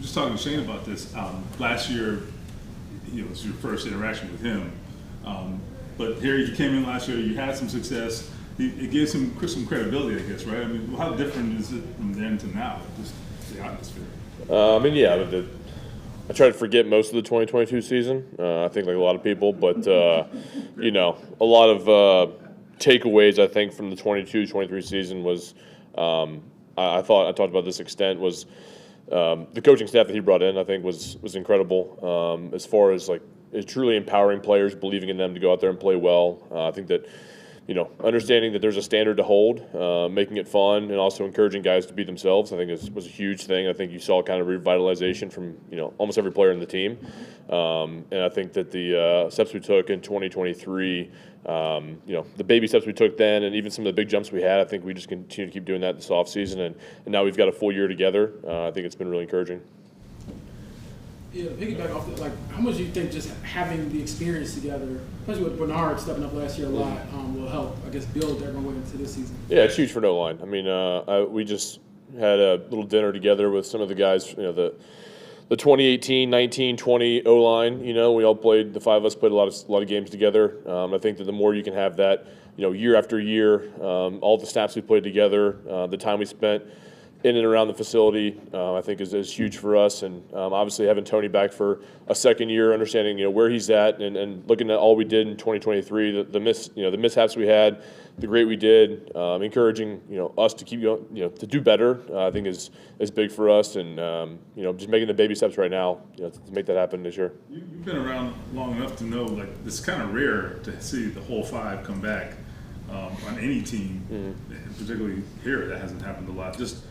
just talking to Shane about this. Last year, it was your first interaction with him. But here you came in last year, you had some success. It gave some credibility, I guess, right? I mean, how different is it from then to now, just the atmosphere? I try to forget most of the 2022 season. I think like a lot of people, but a lot of takeaways I think from the 22-23 season was I talked about this extent was the coaching staff that he brought in. I think was incredible as far as like truly empowering players, believing in them to go out there and play well. I think that. Understanding that there's a standard to hold, making it fun, and also encouraging guys to be themselves, I think was a huge thing. I think you saw kind of revitalization from almost every player in the team, and I think that the steps we took in 2023, the baby steps we took then, and even some of the big jumps we had, I think we just continue to keep doing that this offseason, and now we've got a full year together. I think it's been really encouraging. Yeah, piggyback off that, how much do you think just having the experience together, especially with Bernard stepping up last year a lot, will help, I guess, build everyone way into this season? Yeah, it's huge for no line. I mean, we just had a little dinner together with some of the guys, the 2018, 19, 20 O-line, we all played, the five of us played a lot of games together. I think that the more you can have that, year after year, all the snaps we played together, the time we spent in and around the facility, I think is huge for us. And obviously having Tony back for a second year, understanding where he's at, and looking at all we did in 2023, the mishaps we had, the great we did, encouraging us to keep going, to do better. I think is big for us, and just making the baby steps right now, to make that happen this year. You've been around long enough to know it's kind of rare to see the whole five come back on any team, particularly here. That hasn't happened a lot. Just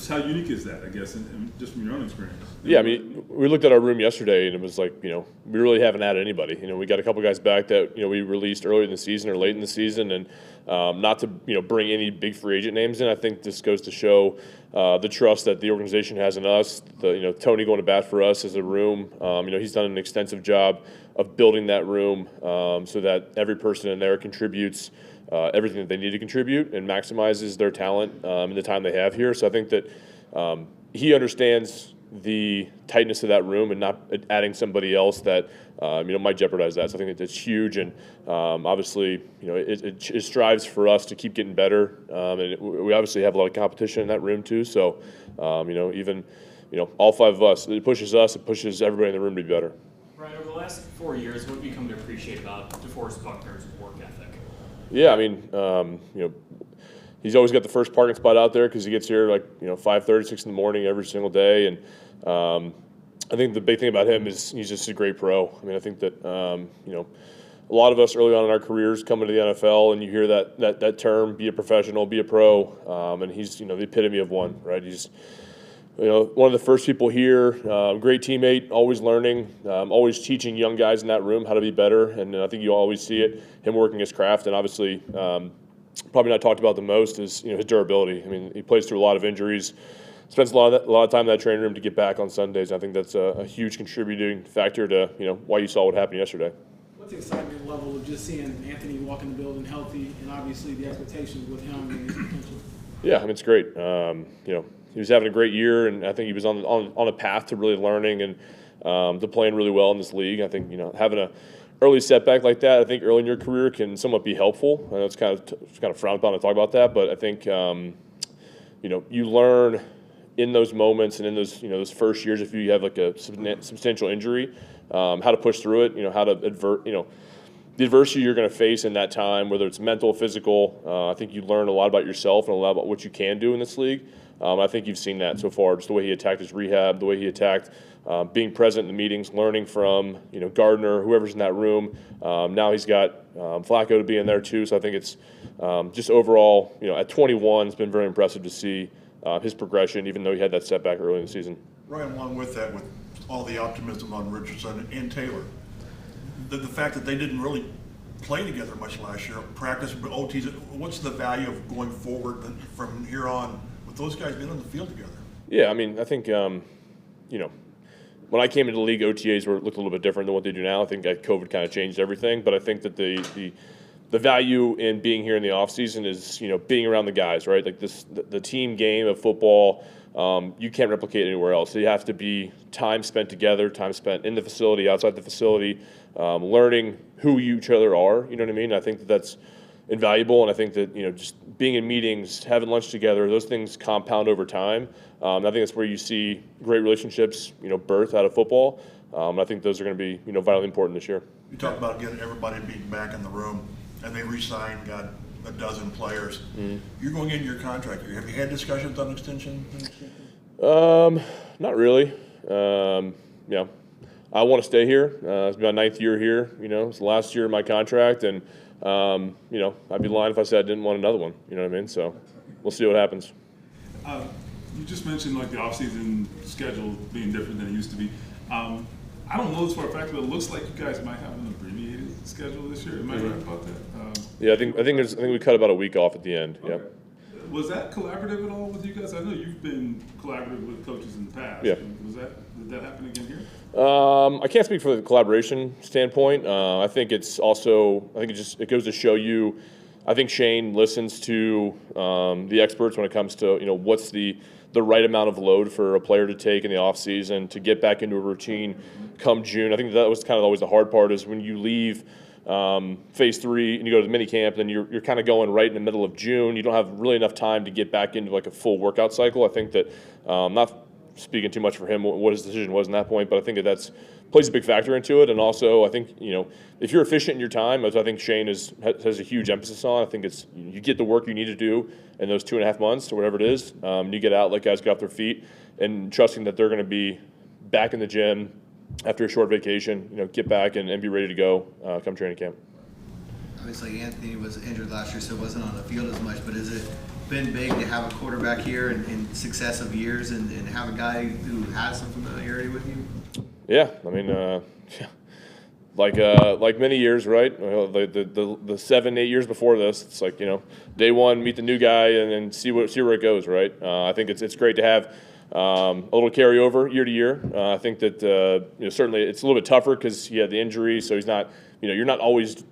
how unique is that, I guess, and just from your own experience? Yeah, I mean, we looked at our room yesterday, and it was like, we really haven't added anybody. We got a couple guys back that, we released earlier in the season or late in the season, and not to, bring any big free agent names in. I think this goes to show the trust that the organization has in us. Tony going to bat for us as a room. He's done an extensive job of building that room so that every person in there contributes everything that they need to contribute and maximizes their talent in the time they have here. So I think that he understands the tightness of that room and not adding somebody else that might jeopardize that. So I think it's huge, and obviously it strives for us to keep getting better. And we obviously have a lot of competition in that room too. So even all five of us, it pushes everybody in the room to be better. Right. Over the last 4 years, what have you come to appreciate about DeForest Buckner's work ethic? Yeah, I mean, he's always got the first parking spot out there because he gets here 5:30, 6 in the morning every single day. And I think the big thing about him is he's just a great pro. I mean, I think that a lot of us early on in our careers come into the NFL and you hear that term, be a professional, be a pro, and he's the epitome of one, right? He's one of the first people here, great teammate, always learning, always teaching young guys in that room how to be better. And I think you always see it, him working his craft. And obviously, probably not talked about the most is his durability. I mean, he plays through a lot of injuries, spends a lot of time in that training room to get back on Sundays. I think that's a huge contributing factor to why you saw what happened yesterday. What's the excitement level of just seeing Anthony walk in the building healthy, and obviously the expectations with him and his potential? Yeah, I mean, it's great. He was having a great year, and I think he was on a path to really learning and to playing really well in this league. I think having a early setback like that, I think early in your career can somewhat be helpful. I know it's kind of frowned upon to talk about that, but I think you learn in those moments and in those first years, if you have a substantial injury, how to push through it. How to the adversity you're going to face in that time, whether it's mental, physical. I think you learn a lot about yourself and a lot about what you can do in this league. I think you've seen that so far, just the way he attacked his rehab, the way he attacked being present in the meetings, learning from Gardner, whoever's in that room. Now he's got Flacco to be in there too, so I think it's just overall, at 21, it's been very impressive to see his progression, even though he had that setback early in the season. Right along with that, with all the optimism on Richardson and Taylor, the fact that they didn't really play together much last year, practice, OTs, what's the value of going forward from here on with those guys being on the field together? Yeah, I mean, I think, when I came into the league, OTAs looked a little bit different than what they do now. I think that COVID kind of changed everything, but I think that the value in being here in the offseason is, being around the guys, right? Like the team game of football, you can't replicate anywhere else. So you have to be time spent together, time spent in the facility, outside the facility, learning who each other are. You know what I mean? I think that that's invaluable, and I think that just being in meetings, having lunch together, those things compound over time. I think that's where you see great relationships, birth out of football. I think those are going to be vitally important this year. You talked about getting everybody being back in the room, and they re-signed, got a dozen players. You're going into your contract year. Have you had discussions on extension? Not really. I want to stay here. It's my 9th year here. It's the last year of my contract, and I'd be lying if I said I didn't want another one. You know what I mean? So we'll see what happens. You just mentioned like the offseason schedule being different than it used to be. I don't know this for a fact, but it looks like you guys might have an abbreviated schedule this year. Am I right about that? Yeah, I think we cut about a week off at the end. Okay. Yeah. Was that collaborative at all with you guys? I know you've been collaborative with coaches in the past. Yeah. Did that happen again here? I can't speak for the collaboration standpoint. I think it goes to show you. I think Shane listens to the experts when it comes to what's the right amount of load for a player to take in the offseason to get back into a routine come June. I think that was kind of always the hard part, is when you leave phase 3 and you go to the mini camp, then you're kind of going right in the middle of June. You don't have really enough time to get back into like a full workout cycle. I think that not speaking too much for him what his decision was in that point, but I think that's plays a big factor into it. And also, I think if you're efficient in your time, as I think Shane has a huge emphasis on, I think it's you get the work you need to do in those 2.5 months or whatever it is. You get out, let guys get off their feet, and trusting that they're going to be back in the gym after a short vacation. Get back and be ready to go come training camp. Obviously, Anthony was injured last year, so wasn't on the field as much. But has it been big to have a quarterback here in successive years and have a guy who has some familiarity with you? Yeah, I mean, like many years, right? The 7-8 years before this, it's like day one, meet the new guy, and then see where it goes, right? I think it's great to have a little carryover year to year. I think that certainly it's a little bit tougher because he had the injury, so he's not you're not always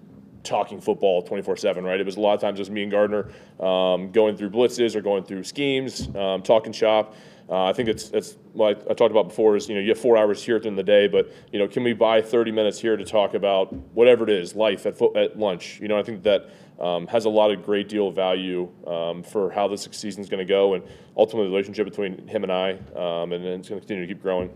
talking football 24/7, right? It was a lot of times just me and Gardner going through blitzes or going through schemes, talking shop. I think it's like I talked about before is you have 4 hours here at the end of the day, but can we buy 30 minutes here to talk about whatever it is, life at lunch? I think that has a lot of great deal of value for how this season's going to go, and ultimately the relationship between him and I, and it's going to continue to keep growing.